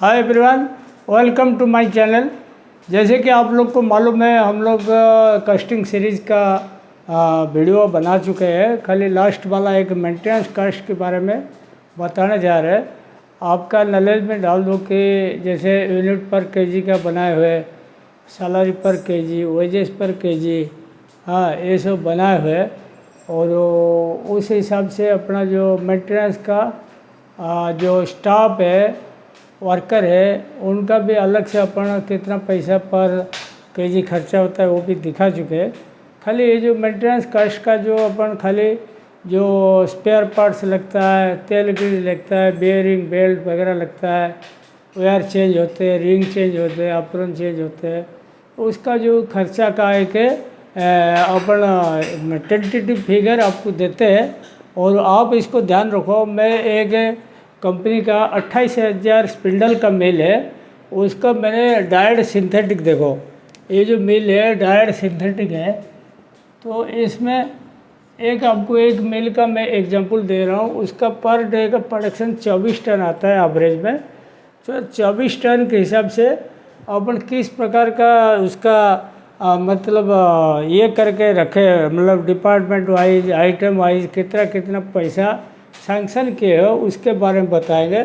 Hi everyone, welcome to my channel. जैसे कि आप लोग को मालूम है, हम लोग कास्टिंग सीरीज़ का वीडियो बना चुके हैं। खाली लास्ट वाला एक मेंटेनेंस कास्ट के बारे में बताने जा रहे हैं। आपका नॉलेज में डाल दो कि जैसे यूनिट पर केजी का बनाए हुए, सैलरी पर केजी, वेजेस पर केजी, हाँ ये सब बनाए हुए, और उस हिसाब से अपना जो मेंटेनेंस का जो स्टाफ है, वर्कर है, उनका भी अलग से अपन कितना पैसा पर केजी खर्चा होता है वो भी दिखा चुके हैं। खाली ये जो मेंटेनेंस कास्ट का जो अपन खाली जो स्पेयर पार्ट्स लगता है, तेल ग्रीस लगता है, बेयरिंग बेल्ट वगैरह लगता है, वायर चेंज होते हैं, रिंग चेंज होते हैं, अपरन चेंज होते हैं, उसका जो खर्चा का है कि अपन टेंटेटिव फिगर आपको देते हैं। और आप इसको ध्यान रखो, मैं एक कंपनी का 28,000 स्पिंडल का मिल है, उसका मैंने डायड सिंथेटिक, देखो ये जो मिल है डायड सिंथेटिक है। तो इसमें एक आपको एक मिल का मैं एग्जांपल दे रहा हूँ, उसका पर डे का प्रोडक्शन 24 टन आता है एवरेज में। तो 24 टन के हिसाब से अपन किस प्रकार का उसका मतलब ये करके रखे, मतलब डिपार्टमेंट वाइज, आइटम वाइज कितना कितना पैसा सैंक्शन किए हो उसके बारे में बताएंगे।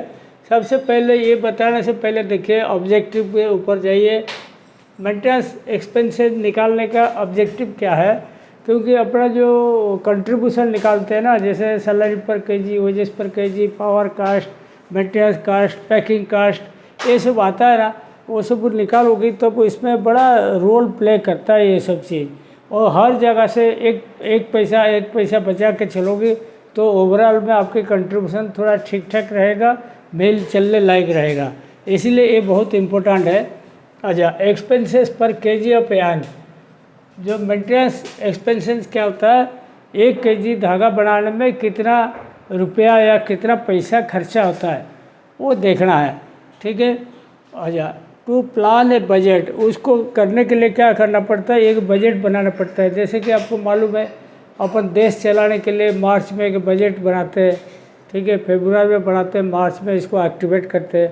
सबसे पहले ये बताने से पहले देखिए ऑब्जेक्टिव के ऊपर जाइए। मेंटेनेंस एक्सपेंसेस निकालने का ऑब्जेक्टिव क्या है, क्योंकि अपना जो कंट्रीब्यूशन निकालते हैं ना, जैसे सैलरी पर केजी, वेजेस पर KG, power cost, maintenance cost, packing cost, ये सब आता है ना, वो सब निकालोगी तो इसमें बड़ा रोल प्ले करता है ये सब चीज़। और हर जगह से एक पैसा बचा के चलोगी तो ओवरऑल में आपके कंट्रीब्यूशन थोड़ा ठीक ठाक रहेगा, मेल चलने लायक रहेगा। इसीलिए ये बहुत इम्पोर्टेंट है। अच्छा, एक्सपेंसेस पर केजी ऑफ यार्न, जो मेंटेनेंस एक्सपेंसेस क्या होता है, 1 केजी धागा बनाने में कितना रुपया या कितना पैसा खर्चा होता है वो देखना है, ठीक है। अच्छा, टू प्लान ए बजट, उसको करने के लिए क्या करना पड़ता है, एक बजट बनाना पड़ता है। जैसे कि आपको मालूम है, अपन देश चलाने के लिए मार्च में एक बजट बनाते हैं, ठीक है, फरवरी में बनाते हैं, मार्च में इसको एक्टिवेट करते हैं,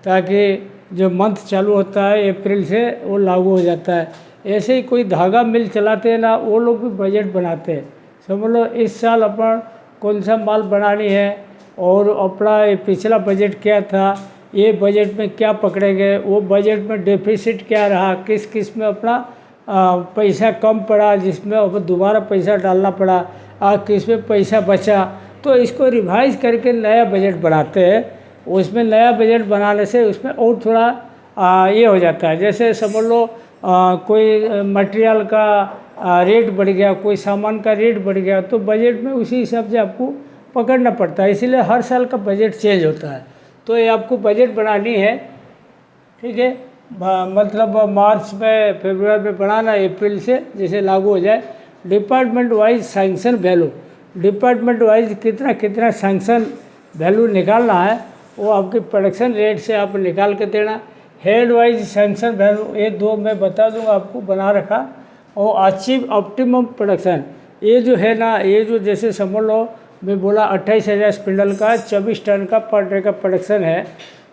ताकि जो मंथ चालू होता है अप्रैल से वो लागू हो जाता है। ऐसे ही कोई धागा मिल चलाते हैं ना, वो लोग भी बजट बनाते हैं। समझ लो इस साल अपन कौन सा माल बनानी है, और अपना पिछला बजट क्या था, ये बजट में क्या पकड़े गए, वो बजट में डेफिसिट क्या रहा, किस किस में अपना पैसा कम पड़ा, जिसमें अब दोबारा पैसा डालना पड़ा, किस में पैसा बचा, तो इसको रिवाइज करके नया बजट बनाते हैं। उसमें नया बजट बनाने से उसमें और थोड़ा ये हो जाता है। जैसे समझ लो कोई मटेरियल का रेट बढ़ गया, कोई सामान का रेट बढ़ गया, तो बजट में उसी हिसाब से आपको पकड़ना पड़ता है। इसीलिए हर साल का बजट चेंज होता है। तो ये आपको बजट बनानी है, ठीक है, मतलब मार्च में, फरवरी में बनाना, अप्रैल से जैसे लागू हो जाए। Department wise sanction value, department wise कितना कितना सैंक्शन वैल्यू निकालना है वो आपके प्रोडक्शन रेट से आप निकाल के देना। हेड वाइज सैंक्शन वैल्यू, ये दो मैं बता दूंगा आपको बना रखा। और अचीव ऑप्टिमम प्रोडक्शन, ये जो है ना, ये जो जैसे समझ लो मैं बोला 28,000 स्पिंडल का 24 टन का पर डे का प्रोडक्शन है,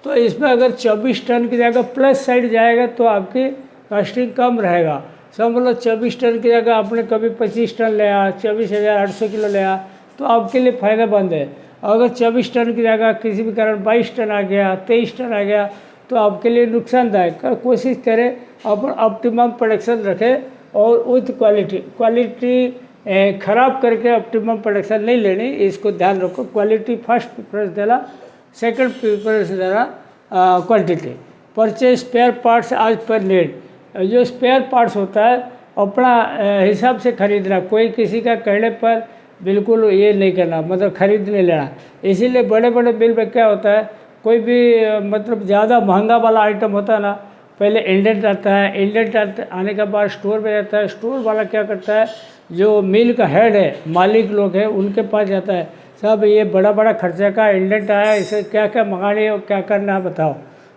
तो इसमें अगर 24 टन की जगह प्लस साइड जाएगा तो आपकी कास्टिंग कम रहेगा। समझ लो 24 टन की जगह आपने कभी 25 टन लिया, 24,800 किलो लिया, तो आपके लिए फ़ायदेमंद है। अगर 24 टन की जगह किसी भी कारण 22 टन आ गया, 23 टन आ गया, तो आपके लिए नुकसानदायक। कोशिश करें अपन ऑप्टिमम प्रोडक्शन रखें, और विथ क्वालिटी ख़राब करके ऑप्टिमम प्रोडक्शन नहीं लेनी, इसको ध्यान रखो। क्वालिटी फर्स्ट प्रेफरेंस देना, सेकंड प्रेफरेंस देना क्वांटिटी। परचेज स्पेयर पार्ट्स आज पर नीड, जो स्पेयर पार्ट्स होता है अपना हिसाब से खरीदना, कोई किसी का कहने पर बिल्कुल ये नहीं करना, मतलब खरीद नहीं लेना। इसीलिए बड़े बड़े बिल में क्या होता है, कोई भी मतलब ज़्यादा महंगा वाला आइटम होता है ना, पहले इंडेंट आता है, इंडेंट आने के बाद स्टोर में जाता है, स्टोर वाला क्या करता है, जो मिल का हेड है, मालिक लोग हैं, उनके पास जाता है, सब ये बड़ा बड़ा खर्चा का इंडेंट आया, इसे क्या क्या मंगानी है और क्या करना है बताओ।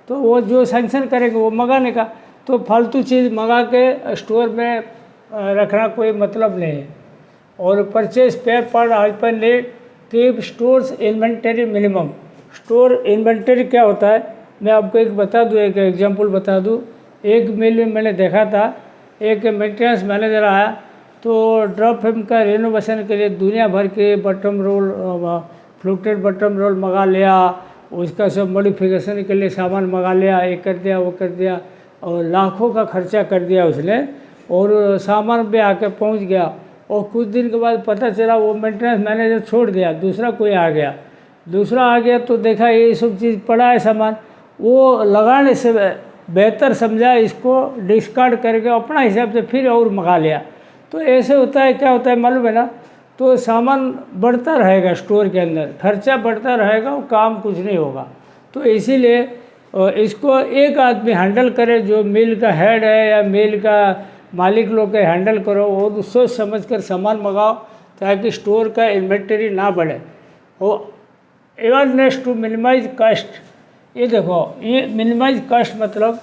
तो वो जो सैंक्शन करेंगे वो मंगाने का। तो फालतू चीज़ मंगा के स्टोर में रखना कोई मतलब नहीं है। और परचेज स्पेयर पार्ट आज पर need, keep stores inventory minimum. Store inventory क्या होता है, मैं आपको एक बता दूँ, एक एग्जांपल बता दूँ। एक मिल में मैंने देखा था, एक मेंटेनेंस मैनेजर आया तो ड्रॉप फ्रेम का रेनोवेशन के लिए दुनिया भर के button roll, fluted button roll मंगा लिया, उसका सब मॉडिफिकेशन के लिए सामान मंगा लिया, ये कर दिया वो कर दिया, और लाखों का खर्चा कर दिया उसने, और सामान पे आके पहुंच गया। और कुछ दिन के बाद पता चला वो मेंटेनेंस मैनेजर छोड़ दिया, दूसरा कोई आ गया। दूसरा आ गया तो देखा ये सब चीज़ पड़ा है सामान, वो लगाने से बेहतर समझा इसको डिस्कार्ड करके अपना हिसाब से फिर और मंगा लिया। तो ऐसे होता है, क्या होता है मालूम है ना, तो सामान बढ़ता रहेगा, स्टोर के अंदर खर्चा बढ़ता रहेगा, वो काम कुछ नहीं होगा। तो इसीलिए इसको एक आदमी हैंडल करे, जो मिल का हेड है या मिल का मालिक लोग के हैंडल करो, और सोच समझ कर सामान मंगाओ ताकि स्टोर का इन्वेंटरी ना बढ़े। वो अवेयरनेस टू मिनिमाइज कॉस्ट, ये देखो, ये मिनिमाइज कॉस्ट मतलब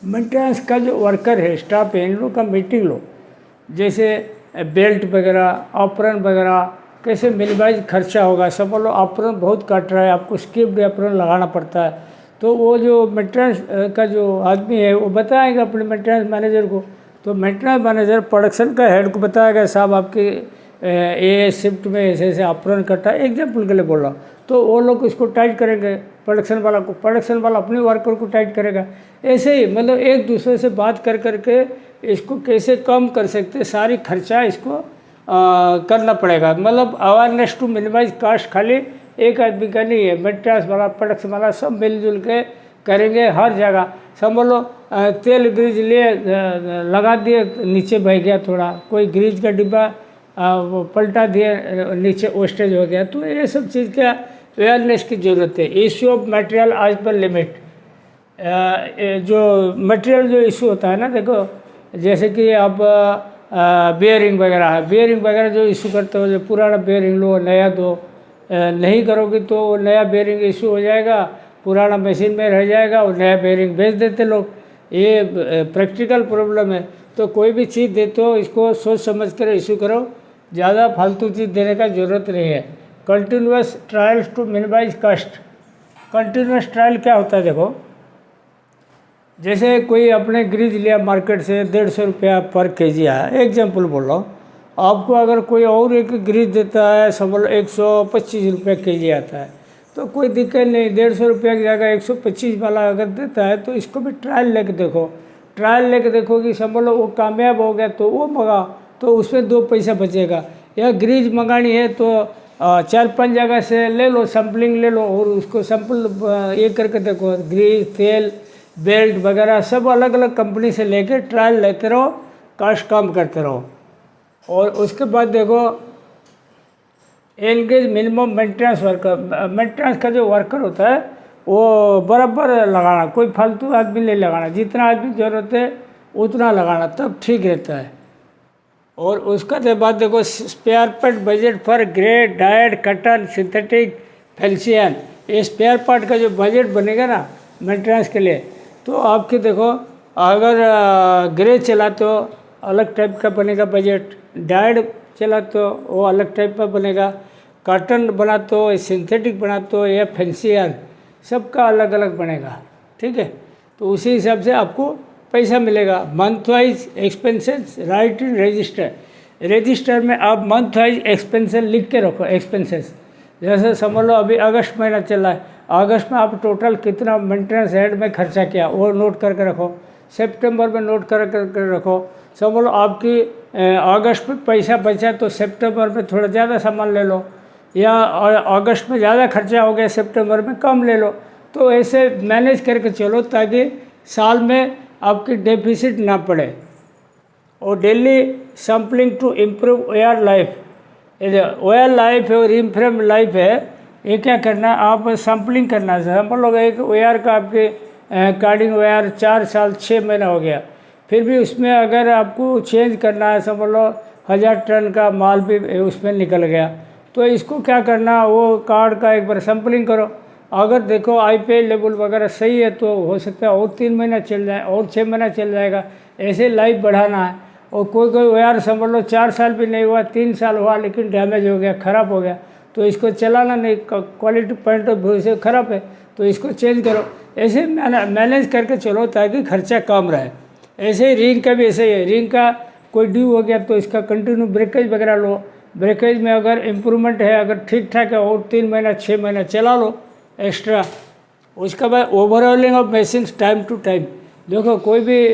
मेंटेनेंस का जो वर्कर है, स्टाफ है, इन लोग का मीटिंग लो, जैसे बेल्ट वगैरह, ऑपरन वगैरह, कैसे मिनिमाइज खर्चा होगा। सब लोग ऑपरन बहुत काट रहा है, आपको स्किप्ड ऑपरन लगाना पड़ता है, तो वो जो मेंटेनेंस का जो आदमी है वो बताएगा अपने मेंटेनेंस मैनेजर को। तो मेंटेनेंस मैनेजर प्रोडक्शन का हेड को बताएगा, साहब आपके ये शिफ्ट में ऐसे ऐसे ऑपरन कटा, एग्जाम्पल के लिए बोल रहा हूँ। तो वो लोग इसको टाइट करेंगे प्रोडक्शन वाला को, प्रोडक्शन वाला अपने वर्कर को टाइट करेगा। ऐसे ही मतलब एक दूसरे से बात कर करके इसको कैसे कम कर सकते, सारी खर्चा इसको करना पड़ेगा। मतलब अवेयरनेस टू मिनिमाइज कास्ट खाली एक आदमी का नहीं है, मेंटेनेंस वाला, प्रोडक्शन वाला, सब मिलजुल के करेंगे हर जगह। समझ लो तेल ग्रीज लिए लगा दिए, नीचे बह गया थोड़ा, कोई ग्रीज का डिब्बा वो पलटा दिए, नीचे वेस्टेज हो गया। तो ये सब चीज़ का अवेयरनेस की ज़रूरत है। Issue of material as per limit, जो मटेरियल जो इशू होता है ना, देखो जैसे कि अब बेयरिंग वगैरह है, बेयरिंग वगैरह जो इशू करते हो, जो पुराना बेयरिंग लो नया दो, नहीं करोगे तो नया बेयरिंग इशू हो जाएगा, पुराना मशीन में रह जाएगा और नया बेयरिंग बेच देते लोग। ये प्रैक्टिकल प्रॉब्लम है। तो कोई भी चीज़ देते हो इसको सोच समझ कर इशू करो, ज़्यादा फालतू चीज़ देने का ज़रूरत नहीं है। Continuous trials to minimize cost. Continuous trial क्या होता है, देखो जैसे कोई अपने ग्रीज लिया मार्केट से 150 रुपया पर केजी आया, एग्जाम्पल बोल रहा हूँ। आपको अगर कोई और एक ग्रीज देता है, समझ लो 125 रुपये केजी आता है, तो कोई दिक्कत नहीं, 150 रुपये की जगह 125 वाला अगर देता है तो इसको भी ट्रायल लेके देखो। ट्रायल लेके देखो कि समझ लो वो कामयाब हो गया तो वो मंगाओ, तो उसमें 2 पैसा बचेगा। या ग्रीज मंगानी है तो 4-5 जगह से ले लो, सैम्पलिंग ले लो, और उसको सैम्पल ये करके देखो, ग्रीज, तेल, बेल्ट वगैरह सब अलग अलग कंपनी से लेके ट्रायल लेते रहो, कॉस्ट कम करते रहो। और उसके बाद देखो engage minimum maintenance worker. Maintenance का जो वर्कर होता है वो बराबर लगाना, कोई फालतू आदमी नहीं लगाना, जितना आदमी ज़रूरत है उतना लगाना, तब ठीक रहता है। और उसका बाद देखो spare part budget for grey, dyed, cotton, synthetic, फैल्सियन। ये स्पेयर पार्ट का जो बजट बनेगा ना मेंटेनेंस के लिए, तो आपके देखो अगर ग्रे चलाते हो अलग टाइप का बनेगा बजट, डाइड चलाते हो वो अलग टाइप का बनेगा, कॉटन बनाते हो, सिंथेटिक बनाते हो या फैंसियन, सबका अलग अलग बनेगा। ठीक है, तो उसी हिसाब से आपको पैसा मिलेगा। Month wise expenses right in register. Register में आप मंथ वाइज एक्सपेंसेस लिख के रखो। एक्सपेंसेस जैसे समझ लो अभी अगस्त महीना चल रहा है, अगस्त में आप टोटल कितना मेंटेनेंस हेड में खर्चा किया वो नोट करके रखो, सितंबर में नोट करके रखो। समझ लो आपकी अगस्त में पैसा बचा तो सितंबर में थोड़ा ज़्यादा सामान ले लो, या अगस्त में ज़्यादा खर्चा हो गया सितंबर में कम ले लो। तो ऐसे मैनेज करके चलो ताकि साल में आपकी डेफिसिट ना पड़े। और daily sampling to improve our life. Our life है और इम्फ्रेम लाइफ है, ये क्या करना, आप सैम्पलिंग करना है। समझ लो एक ओयर का आपके कार्डिंग ओयर 4 साल 6 महीना हो गया, फिर भी उसमें अगर आपको चेंज करना है, समझ लो 1000 टन का माल भी उसमें निकल गया, तो इसको क्या करना, वो कार्ड का एक बार सैम्पलिंग करो। अगर देखो IPI लेवल वगैरह सही है तो हो सकता है और 3 महीना चल जाए और 6 महीना चल जाएगा, ऐसे लाइफ बढ़ाना है। और कोई वायर समझ लो 4 साल भी नहीं हुआ, 3 साल हुआ लेकिन डैमेज हो गया, ख़राब हो गया, तो इसको चलाना नहीं, क्वालिटी पॉइंट ऑफ व्यू से ख़राब है, तो इसको चेंज करो। ऐसे मैनेज करके चलो ताकि खर्चा कम रहे। ऐसे ही रिंग का भी ऐसे ही है, रिंग का कोई ड्यू हो गया तो इसका कंटिन्यू ब्रेकेज वगैरह लो। ब्रेकेज में अगर इम्प्रूवमेंट है, अगर ठीक ठाक है, और 3 महीना 6 महीना चला लो एक्स्ट्रा। उसके बाद overhauling of machine time to time. देखो कोई भी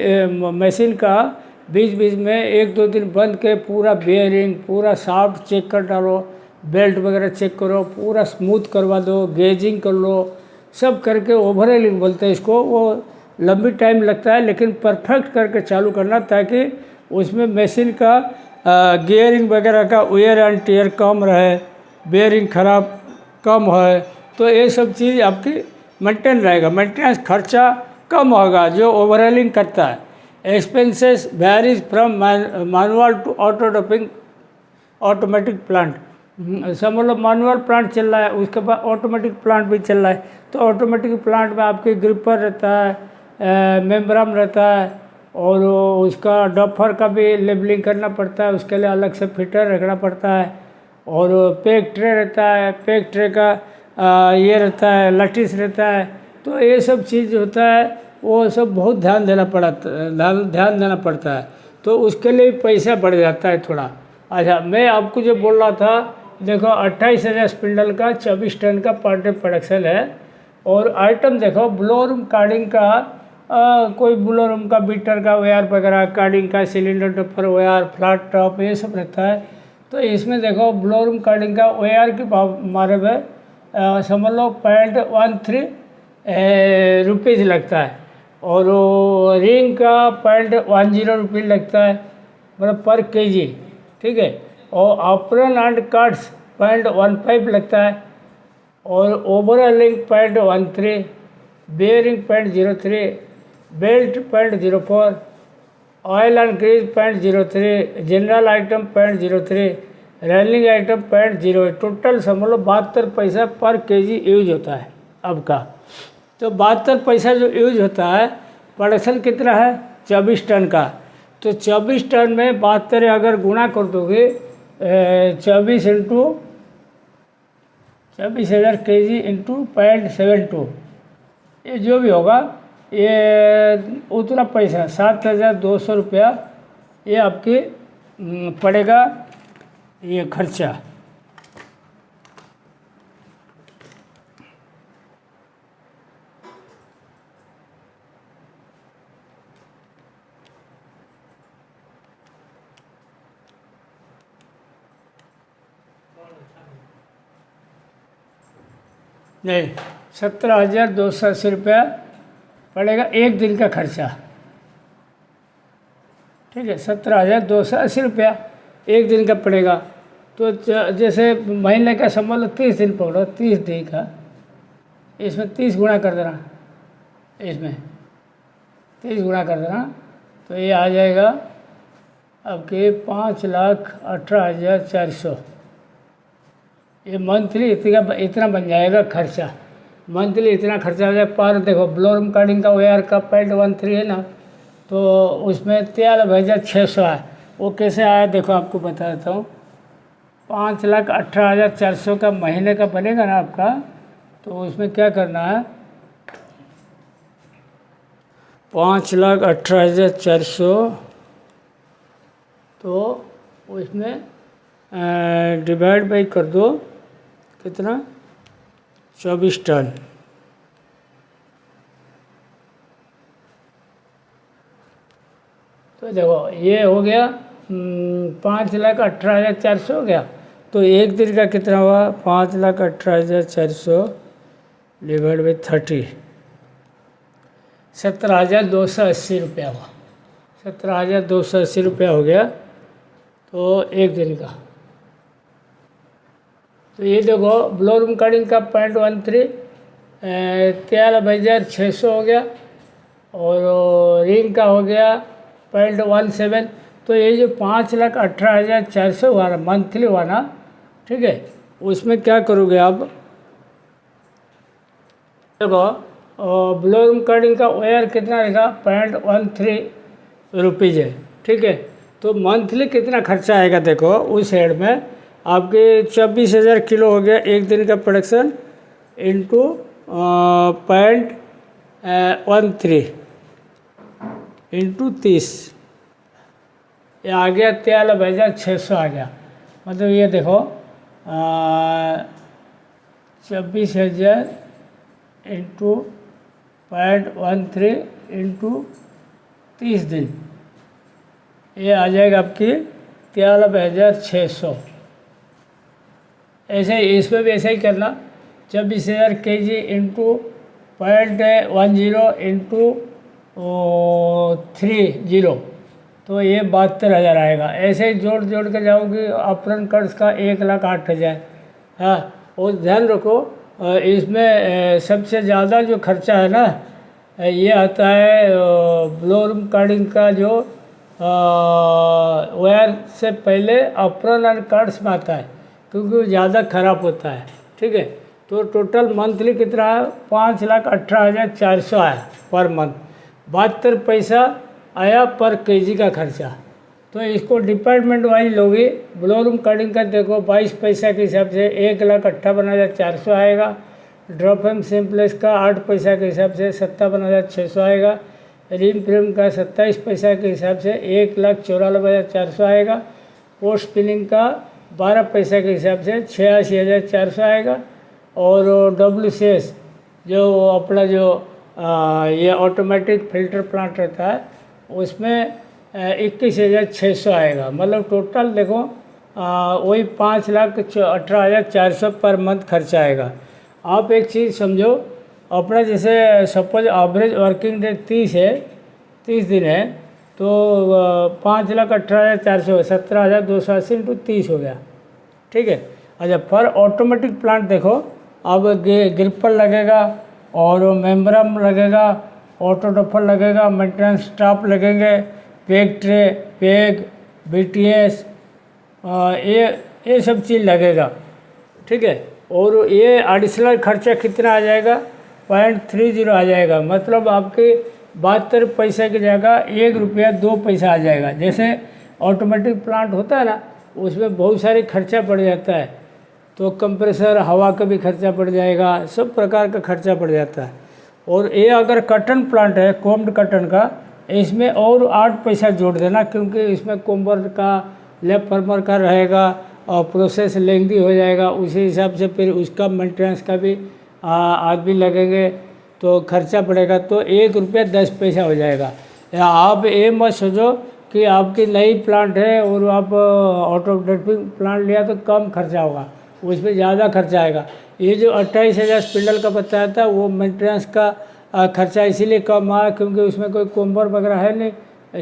मशीन का बीच बीच में 1-2 दिन बंद के पूरा बेयरिंग, पूरा शाफ्ट चेक कर डालो, बेल्ट वगैरह चेक करो, पूरा स्मूथ करवा दो, गेजिंग कर लो, सब करके ओवरऑलिंग बोलते हैं इसको। वो लंबी टाइम लगता है लेकिन परफेक्ट करके चालू करना, ताकि उसमें मशीन का गियरिंग वगैरह का वेयर एंड टियर कम रहे, बेयरिंग खराब कम है, तो ये सब चीज़ आपकी मेंटेन रहेगा। मेंटेनेंस खर्चा कम होगा जो ओवरऑलिंग करता है। Expenses varies from manual to auto dumping automatic plant. समझ लो मैनुअल प्लांट चल रहा है, उसके बाद ऑटोमेटिक प्लांट भी चल रहा है। तो ऑटोमेटिक प्लांट में आपके ग्रिपर रहता है, मेम्ब्रान रहता है, और उसका डफर का भी लेबलिंग करना पड़ता है, उसके लिए अलग से फिटर रखना पड़ता है। और पैक ट्रे रहता है, पैक ट्रे का ये रहता है, लटीस रहता है। तो ये सब चीज़ होता है, वो सब बहुत ध्यान देना पड़ता है। तो उसके लिए पैसा बढ़ जाता है थोड़ा। अच्छा, मैं आपको जो बोल रहा था, देखो 28,000 स्पिंडल का 24 टन का पर डे प्रोडक्शन है। और आइटम देखो ब्लोरूम कार्डिंग का, कोई ब्लोरूम का बीटर का वेयर वगैरह, कार्डिंग का सिलेंडर टपर वेयर, फ्लैट टॉप, ये सब रहता है। तो इसमें देखो ब्लोरूम कार्डिंग का वेयर के भाव हमारे में समझ लो 0.13 रुपीज़ लगता है, और रिंग का 0.10 रुपीज़ लगता है, मतलब पर केजी, ठीक है। और ऑपरन एंड कार्ड्स 0.15 लगता है, और overhauling 0.13, bearing 0.03, belt 0.04, oil and grease 0.03, general item 0.03, railing item 0.08। Total समझ लो 72 पैसा पर केजी यूज होता है अब का। तो 72 पैसा जो यूज होता है, प्रोडक्शन कितना है 24 टन का। तो 24 टन में 72 अगर गुणा कर दोगे 24,000 केजी इंटू 0.72, ये जो भी होगा, ये उतना पैसा 7,200 रुपया ये आपके पड़ेगा, ये खर्चा। नहीं, 17,280 रुपया पड़ेगा एक दिन का खर्चा, ठीक है। 17,280 रुपया एक दिन का पड़ेगा। तो जैसे महीने का समझ लो 30 दिन पकड़ो, 30 दिन का, इसमें 30 गुणा कर देना, इसमें 30 गुणा कर देना, तो ये आ जाएगा आपके 5,18,400। ये मंथली इतना बन जाएगा खर्चा, मंथली इतना खर्चा हो जाए। पर देखो ब्लोरूम कार्डिंग का वेयर का 0.13 है ना, तो उसमें 13,600 है। वो कैसे आया देखो, आपको बता देता हूँ। 5,18,400 का महीने का बनेगा ना आपका, तो उसमें क्या करना है, 5,18,400, तो उसमें डिवाइड बाई कर दो, कितना 24 टन। तो देखो ये हो गया 5,18,400 हो गया। तो एक दिन का कितना हुआ, 5,18,400 डिवाइड बाई 30, 17,280 रुपया हुआ। 17,280 रुपया हो गया तो एक दिन का। तो ये देखो ब्लोरूम कार्डिंग का 0.13 13,600 हो गया, और रिंग का हो गया 0.17। तो ये जो 5,18,400 हुआ ना, मंथली हुआ ना, ठीक है। उसमें क्या करोगे आप, देखो ब्लोरूम कार्डिंग का वेयर कितना रहेगा 0.13 रुपीज़ है, ठीक है। तो मंथली कितना खर्चा आएगा देखो, उस हेड में आपके 24,000 किलो हो गया एक दिन का प्रोडक्शन, इंटू 0.13 इंटू 30, ये आ गया 43,600 आ गया। मतलब ये देखो 26,000 इंटू 0.13 इंटू 30 दिन, ये आ जाएगा आपकी 43,600। ऐसे ही इसमें भी ऐसा ही करना, 26,000 kg इंटू 0.10 इंटू 30, तो ये 72,000 आएगा। ऐसे ही जोड़ जोड़ के जाओगे अपरन कर्ज का 1,08,000। हाँ, और ध्यान रखो इसमें सबसे ज़्यादा जो खर्चा है ना, ये आता है ब्लोरूम कार्डिंग का, जो वायर से पहले अपरन और कर्ज में आता है, क्योंकि वो ज़्यादा खराब होता है। ठीक है, तो टोटल मंथली कितना है, 5,18,400 आया पर मंथ। 72 पैसा आया पर केजी का खर्चा। तो इसको डिपार्टमेंट वाइज लोगे, ब्लोरूम कार्डिंग का देखो 22 पैसा के हिसाब से 1,58,400 आएगा। ड्रॉप एम सिम्प्लेक्स का 8 पैसा के हिसाब से 57,600 आएगा। रिम फ्रेम का 27 पैसा के हिसाब से 1,94,400 आएगा। पोस्ट पिलिंग का 12 पैसा के हिसाब से 86,400 आएगा। और WCS जो अपना जो ये ऑटोमेटिक फिल्टर प्लांट रहता है, उसमें 21,600 आएगा। मतलब टोटल देखो वही 5,18,400 पर मंथ खर्चा आएगा। आप एक चीज़ समझो, अपना जैसे सपोज एवरेज वर्किंग डे 30 है, 30 दिन है, तो 5,18,400 17,280 इंटू 30 हो गया। ठीक है। अच्छा, पर ऑटोमेटिक प्लांट देखो, अब ग्रिपर लगेगा और मेम्ब्रेन लगेगा, ऑटो डफर लगेगा, मेंटेनेंस स्टाफ लगेंगे, पेग ट्रे, पेग, BTS, ये सब चीज़ लगेगा। ठीक है। और ये एडिशनल खर्चा कितना आ जाएगा, 0.30 आ जाएगा। मतलब आपके 72 पैसे की जगह 1 रुपया 2 पैसा आ जाएगा। जैसे ऑटोमेटिक प्लांट होता है ना, उसमें बहुत सारे खर्चा पड़ जाता है, तो कंप्रेसर, हवा का भी खर्चा पड़ जाएगा, सब प्रकार का खर्चा पड़ जाता है। और ये अगर कॉटन प्लांट है, कोम्ड कॉटन का, इसमें और 8 पैसा जोड़ देना, क्योंकि इसमें कोम्बर का, लैब फर्मर का रहेगा और प्रोसेस लेंदी हो जाएगा। उसी हिसाब से फिर उसका मेंटेनेंस का भी आदमी लगेंगे, तो खर्चा पड़ेगा। तो 1 रुपया 10 पैसा हो जाएगा। या आप ये मत सोचो कि आपकी नई प्लांट है और आप ऑटोमेटिक प्लांट लिया तो कम खर्चा होगा, उसमें ज़्यादा खर्चा आएगा। ये जो 28,000 स्पिंडल का बताया था, वो मेंटेनेंस का खर्चा इसीलिए कम आया क्योंकि उसमें कोई कोम्बर वगैरह है नहीं,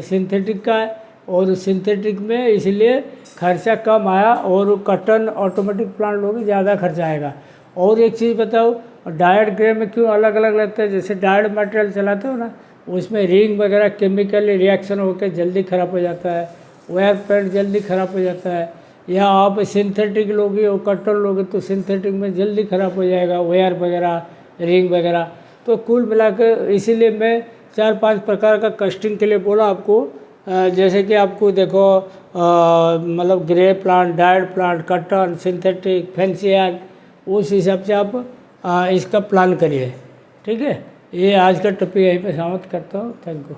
सिंथेटिक का है, और सिंथेटिक में इसलिए खर्चा कम आया। और कॉटन ऑटोमेटिक प्लांट लोगे ज़्यादा खर्चा आएगा। और एक चीज़ बताओ, डायड ग्रे में क्यों अलग अलग लगता है? जैसे डायड मटेरियल चलाते हो ना, उसमें रिंग वगैरह केमिकली रिएक्शन होकर जल्दी ख़राब हो जाता है, वायर पैड जल्दी ख़राब हो जाता है। या आप सिंथेटिक लोगे और कॉटन लोगे तो सिंथेटिक में जल्दी ख़राब हो जाएगा वायर वगैरह, रिंग वगैरह। तो कुल मिलाकर इसीलिए मैं 4-5 प्रकार का कस्टिंग के लिए बोला आपको। जैसे कि आपको देखो मतलब grey plant, dyed plant, cotton, synthetic, fancy एड, उस हिसाब से आप इसका प्लान करिए। ठीक है। ये आज का टॉपिक यहीं पे समाप्त करता हूँ। Thank you.